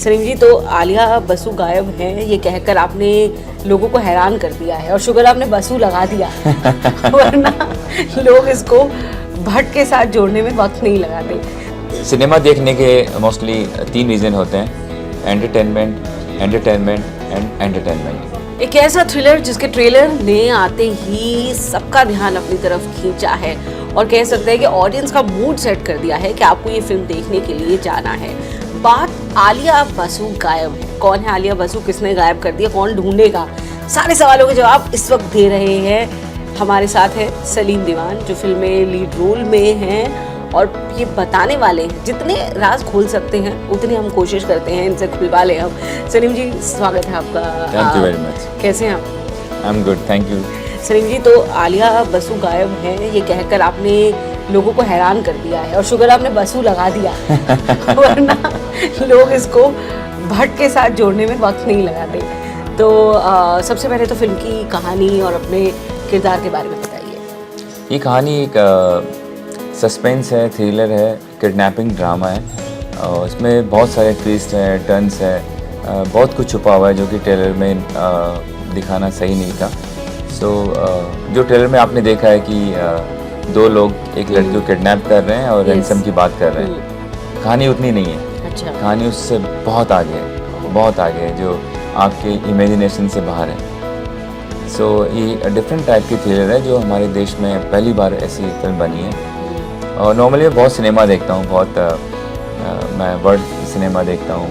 सलीम जी, तो आलिया बसु गायब हैं ये कहकर आपने लोगों को हैरान कर दिया है और शुगर आपने बसु लगा दिया वरना लोग इसको भट्ट के साथ जोड़ने में वक्त नहीं लगाते। सिनेमा देखने के मोस्टली 3 रीज़न होते हैं, एंटरटेनमेंट, एंटरटेनमेंट एंड एंटरटेनमेंट। एक ऐसा थ्रिलर जिसके ट्रेलर ने आते ही सबका ध्यान अपनी तरफ खींचा है और कह सकते हैं कि ऑडियंस का मूड सेट कर दिया है कि आपको ये फिल्म देखने के लिए जाना है। बात आलिया बसु गायब है। कौन है आलिया बसु, किसने गायब कर दिया, कौन ढूंढेगा, सारे सवालों के जवाब इस वक्त दे रहे हैं। हमारे साथ है सलीम दीवान जो फिल्म में लीड रोल में हैं और ये बताने वाले हैं, जितने राज खोल सकते हैं उतनी हम कोशिश करते हैं इनसे खुलवा ले हम। सलीम जी, स्वागत है आपका। Thank you very much. कैसे हैं आप? I am good, thank you. Salim ji, तो आलिया बसु गायब हैं ये कहकर आपने लोगों को हैरान कर दिया है और शुगर आपने बसु लगा दिया वरना लोग इसको भट्ट के साथ जोड़ने में वक्त नहीं लगाते। तो सबसे पहले तो फिल्म की कहानी और अपने किरदार के बारे में बताइए। ये कहानी एक सस्पेंस है, थ्रिलर है, किडनैपिंग ड्रामा है और इसमें बहुत सारे ट्विस्ट हैं, टर्न्स है, बहुत कुछ छुपा हुआ है जो कि ट्रेलर में दिखाना सही नहीं था। जो ट्रेलर में आपने देखा है कि 2 लोग एक लड़की को किडनैप कर रहे हैं और रैंसम की बात कर रहे हैं। कहानी उतनी नहीं है। अच्छा। कहानी उससे बहुत आगे है, बहुत आगे है, जो आपके इमेजिनेशन से बाहर है। ये डिफरेंट टाइप की थ्रिलर है जो हमारे देश में पहली बार ऐसी फिल्म बनी है। और नॉर्मली मैं बहुत सिनेमा देखता हूँ, मैं वर्ल्ड सिनेमा देखता हूँ,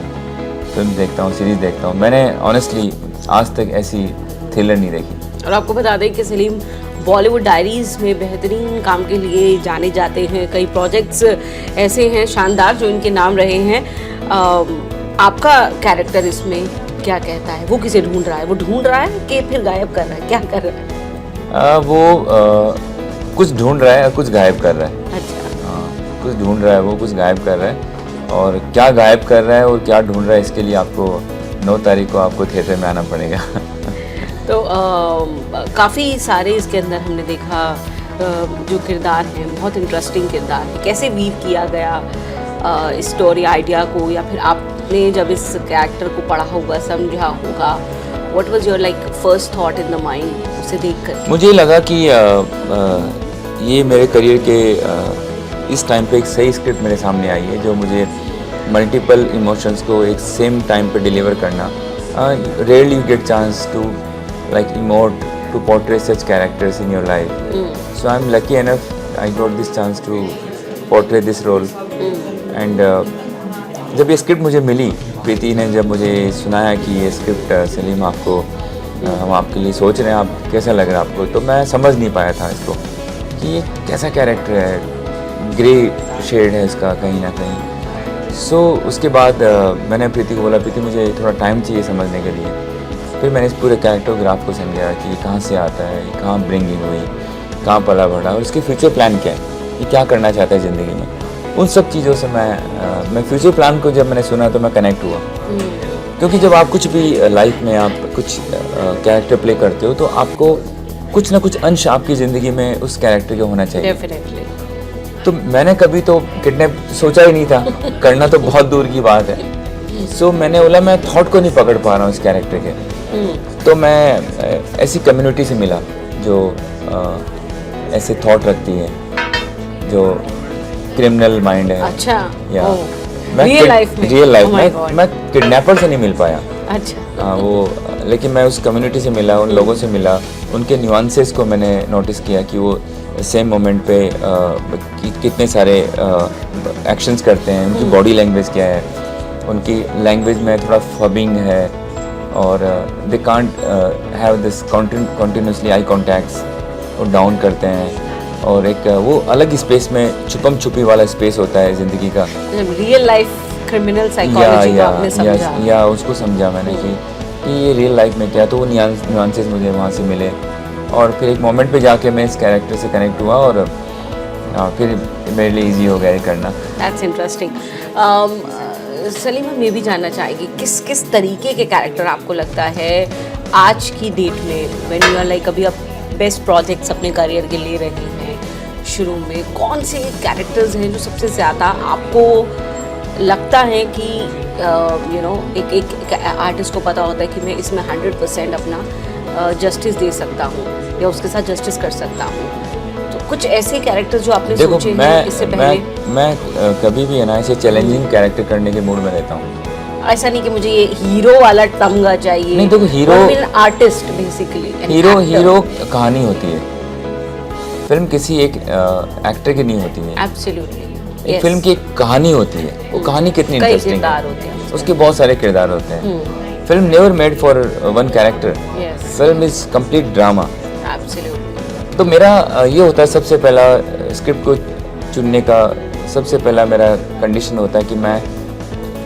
फिल्म देखता हूँ, सीरीज़ देखता हूँ। मैंने ऑनेस्टली आज तक ऐसी थ्रिलर नहीं देखी। और आपको बता दें कि सलीम बॉलीवुड डायरीज़ में बेहतरीन काम के लिए जाने जाते हैं। कई प्रोजेक्ट्स ऐसे हैं शानदार जो इनके नाम रहे हैं। आपका कैरेक्टर इसमें क्या कहता है? वो किसे ढूंढ रहा है? वो ढूंढ रहा है कि फिर गायब कर रहा है? क्या कर रहा है? वो कुछ ढूंढ रहा है, कुछ गायब कर रहा है। अच्छा। हाँ, कुछ ढूंढ रहा है, वो कुछ गायब कर रहा है। और क्या गायब कर रहा है और क्या ढूंढ रहा है, इसके लिए आपको 9 तारीख को आपको थिएटर में आना पड़ेगा। तो काफ़ी सारे इसके अंदर हमने देखा जो किरदार हैं, बहुत इंटरेस्टिंग किरदार है। कैसे वीव किया गया इस स्टोरी आइडिया को, या फिर आपने जब इस कैरेक्टर को पढ़ा होगा, समझा होगा, what was your like first thought in the mind उसे देख कर? मुझे लगा कि ये मेरे करियर के इस टाइम पे एक सही स्क्रिप्ट मेरे सामने आई है जो मुझे मल्टीपल इमोशंस को एक सेम टाइम पे डिलीवर करना। Rarely you get chance to like emote to portray such characters in your life. So I'm lucky enough I got this chance to portray this role. And जब ये script मुझे मिली, प्रीति ने जब मुझे सुनाया कि ये स्क्रिप्ट सलीम आपको हम आपके लिए सोच रहे हैं, आप कैसा लग रहा है आपको, तो मैं समझ नहीं पाया था इसको कि ये कैसा कैरेक्टर है, ग्रे शेड है इसका कहीं ना कहीं। उसके बाद मैंने प्रीति को बोला, प्रीति मुझे थोड़ा टाइम चाहिए समझने के लिए। फिर मैंने इस पूरे कैरेक्टरग्राफ को समझा कि कहाँ से आता है, कहाँ ब्रिंगिंग हुई, कहाँ पला बढ़ा और इसके फ्यूचर प्लान क्या है, ये क्या करना चाहता है ज़िंदगी में। उन सब चीज़ों से मैं फ्यूचर प्लान को जब मैंने सुना तो मैं कनेक्ट हुआ। क्योंकि जब आप कुछ भी लाइफ में आप कुछ कैरेक्टर प्ले करते हो तो आपको कुछ ना कुछ अंश आपकी ज़िंदगी में उस कैरेक्टर का होना चाहिए। डेफिनेटली। तो मैंने कभी तो किडनैप सोचा ही नहीं था, करना तो बहुत दूर की बात है। मैंने बोला मैं थॉट को नहीं पकड़ पा रहा हूँ इस कैरेक्टर के। तो मैं ऐसी कम्युनिटी से मिला जो ऐसे थॉट रखती है, जो क्रिमिनल माइंड है। अच्छा। या मैं रियल लाइफ में मैं किडनैपर से नहीं मिल पाया। अच्छा। हाँ, वो लेकिन मैं उस कम्युनिटी से मिला, उन लोगों से मिला, उनके न्यूआंसेस को मैंने नोटिस किया कि वो सेम मोमेंट पे कितने सारे एक्शंस करते हैं, उनकी बॉडी लैंग्वेज क्या है, उनकी लैंग्वेज में थोड़ा फबिंग है और they can't have this continuously I contacts, वो डाउन करते हैं और एक वो अलग स्पेस में छुपम छुपी वाला स्पेस होता है ज़िंदगी का। रियल लाइफ क्रिमिनल साइकोलॉजी को आपने समझा? या उसको समझा मैंने कि ये रियल लाइफ में क्या, तो वो न्यूआंसेस मुझे वहाँ से मिले और फिर एक मोमेंट पे जाके मैं इस कैरेक्टर से कनेक्ट हुआ और फिर मेरे लिए इजी हो गया ये करना। That's interesting. सलीम, हम ये भी जानना चाहेंगे किस किस तरीके के कैरेक्टर आपको लगता है आज की डेट में, व्हेन यू आर लाइक अभी आप बेस्ट प्रोजेक्ट्स अपने करियर के ले रहे हैं, शुरू में कौन से कैरेक्टर्स हैं जो सबसे ज़्यादा आपको लगता है कि एक आर्टिस्ट को पता होता है कि मैं इसमें 100% अपना जस्टिस दे सकता हूँ या उसके साथ जस्टिस कर सकता हूँ। तो कुछ ऐसे कैरेक्टर जो आपने देखो सोचे हैं इससे पहले? मैं कभी भी है ना ऐसे चैलेंजिंग कैरेक्टर करने के मूड में रहता हूँ। ऐसा नहीं कि मुझे ये हीरो वाला तमगा चाहिए। नहीं, देखो हीरो आर्टिस्ट बेसिकली हीरो कहानी होती है, फिल्म किसी एक एक्टर की नहीं होती है। एब्सोल्युटली एक फिल्म की एक कहानी होती है, वो कहानी कितनी इंटरेस्टिंग है, उसके बहुत सारे किरदार होते हैं। Film never made for one character, film is complete drama. Absolutely. तो मेरा ये होता है सबसे पहला स्क्रिप्ट को चुनने का सबसे पहला मेरा कंडीशन होता है कि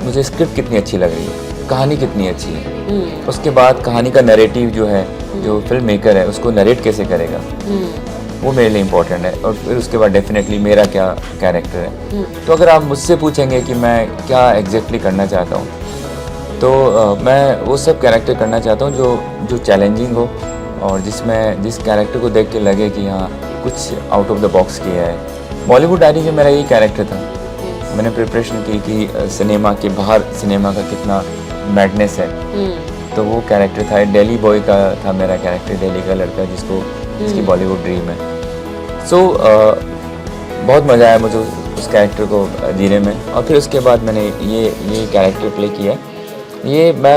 मुझे स्क्रिप्ट कितनी अच्छी लग रही है, कहानी कितनी अच्छी है। उसके बाद कहानी का नैरेटिव जो है, जो फिल्म मेकर है उसको नरेट कैसे करेगा, वो मेरे लिए इम्पोर्टेंट है। और फिर उसके बाद डेफिनेटली मेरा क्या कैरेक्टर है। तो अगर आप मुझसे पूछेंगे कि मैं क्या एग्जैक्टली करना चाहता हूँ, तो मैं वो सब कैरेक्टर करना चाहता हूँ जो चैलेंजिंग हो और जिस कैरेक्टर को देख के लगे कि हाँ कुछ आउट ऑफ द बॉक्स किया है। बॉलीवुड डायरीज में मेरा यही कैरेक्टर था। मैंने प्रिपरेशन की कि सिनेमा के बाहर सिनेमा का कितना मैडनेस है, तो वो कैरेक्टर था। दिल्ली बॉय का था मेरा कैरेक्टर, दिल्ली का लड़का जिसकी बॉलीवुड ड्रीम है। सो बहुत मज़ा आया मुझे उस कैरेक्टर को जीने में। और फिर उसके बाद मैंने ये कैरेक्टर प्ले किया। ये मैं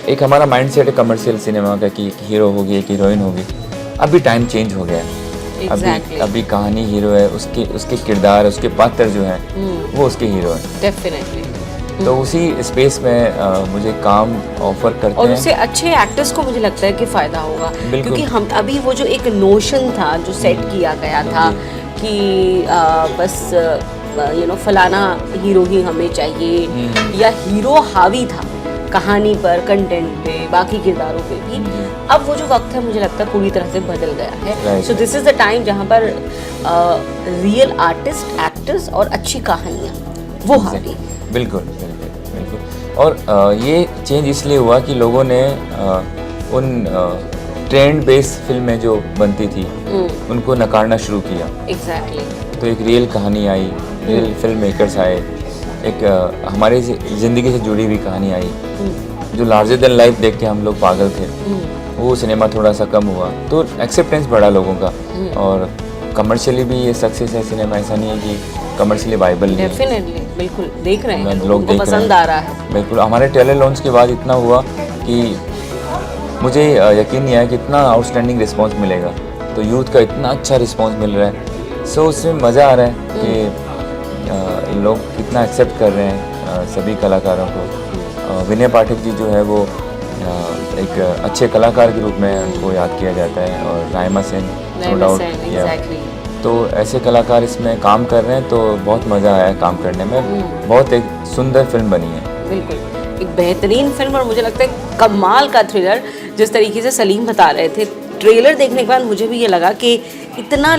एक हमारा माइंड सेट है कमर्शियल सिनेमा का कि एक हीरो होगी, एक हीरोइन होगी। अभी टाइम चेंज हो गया है। अभी कहानी हीरो है, उसके किरदार, उसके पात्र जो हैं वो उसके हीरो हैं। डेफिनेटली। तो उसी स्पेस में मुझे काम ऑफर करते हैं और उससे अच्छे एक्टर्स को मुझे लगता है कि फ़ायदा होगा, क्योंकि हम अभी वो जो एक नोशन था जो सेट किया गया था कि बस फलाना हीरो ही हमें चाहिए, या हीरो हावी था कहानी पर, कंटेंट पे, बाकी किरदारों पे भी। अब वो जो वक्त है मुझे लगता है पूरी तरह से बदल गया है। So this is the time जहाँ पर रियल आर्टिस्ट, एक्टर्स और अच्छी कहानियाँ वो हावी। बिल्कुल। और ये चेंज इसलिए हुआ कि लोगों ने उन ट्रेंड बेस्ड फिल्में जो बनती थी उनको नकारना शुरू किया। एग्जैक्टली। तो एक रियल कहानी आई, रियल फिल्म मेकर्स आए, एक हमारी ज़िंदगी से जुड़ी हुई कहानी आई। जो लार्जर देन लाइफ देख के हम लोग पागल थे, वो सिनेमा थोड़ा सा कम हुआ, तो एक्सेप्टेंस बढ़ा लोगों का। और कमर्शियली भी ये सक्सेस है सिनेमा, ऐसा नहीं है कि कमर्शियली वाइबल नहीं है। डेफिनेटली, बिल्कुल देख रहे हैं, लोग देख पसंद आ रहा है। बिल्कुल। हमारे ट्रेलर लॉन्च के बाद इतना हुआ कि मुझे यकीन नहीं आया कि इतना आउटस्टैंडिंग रिस्पांस मिलेगा। तो यूथ का इतना अच्छा रिस्पांस मिल रहा है। सो उसमें मज़ा आ रहा है कि लोग कितना एक्सेप्ट कर रहे हैं सभी कलाकारों को। विनय पाठक जी जो है वो एक अच्छे कलाकार के रूप में उनको याद किया जाता है, और राइमा सेन नो डाउट। तो ऐसे कलाकार इसमें काम कर रहे हैं, तो बहुत मज़ा आया काम करने में। बहुत एक सुंदर फिल्म बनी है। बिल्कुल, एक बेहतरीन फिल्म, और मुझे लगता है कमाल का थ्रिलर। जिस तरीके से सलीम बता रहे थे, ट्रेलर देखने के बाद मुझे भी ये लगा कि इतना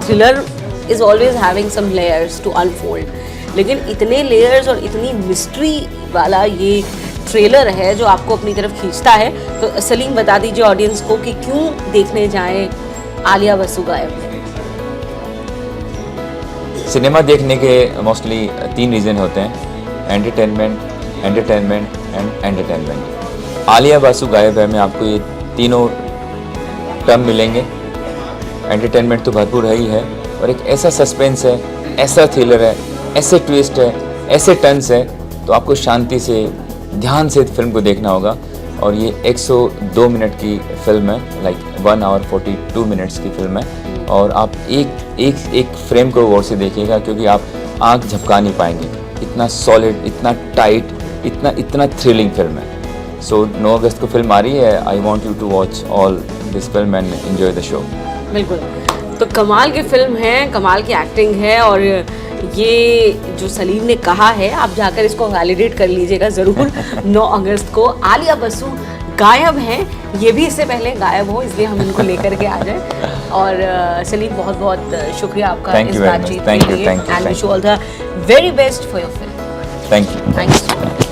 thriller is always having some layers to unfold, लेकिन इतने लेयर्स और इतनी मिस्ट्री वाला ये ट्रेलर है जो आपको अपनी तरफ खींचता है। तो सलीम बता दीजिए ऑडियंस को कि क्यों देखने जाएं आलिया बसु गायब। सिनेमा देखने के मोस्टली 3 रीज़न होते हैं: entertainment, entertainment and entertainment. Alia Basu गायब है में आपको ये तीनों टर्म मिलेंगे। एंटरटेनमेंट तो भरपूर है ही है, और एक ऐसा सस्पेंस है, ऐसा थ्रिलर है, ऐसे ट्विस्ट है, ऐसे टर्न्स है, तो आपको शांति से, ध्यान से फिल्म को देखना होगा। और ये 102 मिनट की फिल्म है, लाइक 1 आवर 42 मिनट्स की फिल्म है। और आप एक फ्रेम को गौर से देखिएगा, क्योंकि आप आंख झपका नहीं पाएंगे। इतना सॉलिड, इतना टाइट, इतना थ्रिलिंग फिल्म है। सो 9 अगस्त को फिल्म आ रही है। I want you to watch all this film and enjoy the show. बिल्कुल, तो कमाल की फिल्म है, कमाल की एक्टिंग है, और ये जो सलीम ने कहा है आप जाकर इसको वैलिडेट कर लीजिएगा ज़रूर। 9 अगस्त को आलिया बसु गायब हैं, ये भी इससे पहले गायब हो, इसलिए हम इनको लेकर के आ जाए। और सलीम बहुत बहुत शुक्रिया आपका इस बातचीत के लिए, and wish you all the very best for your film. Thank you.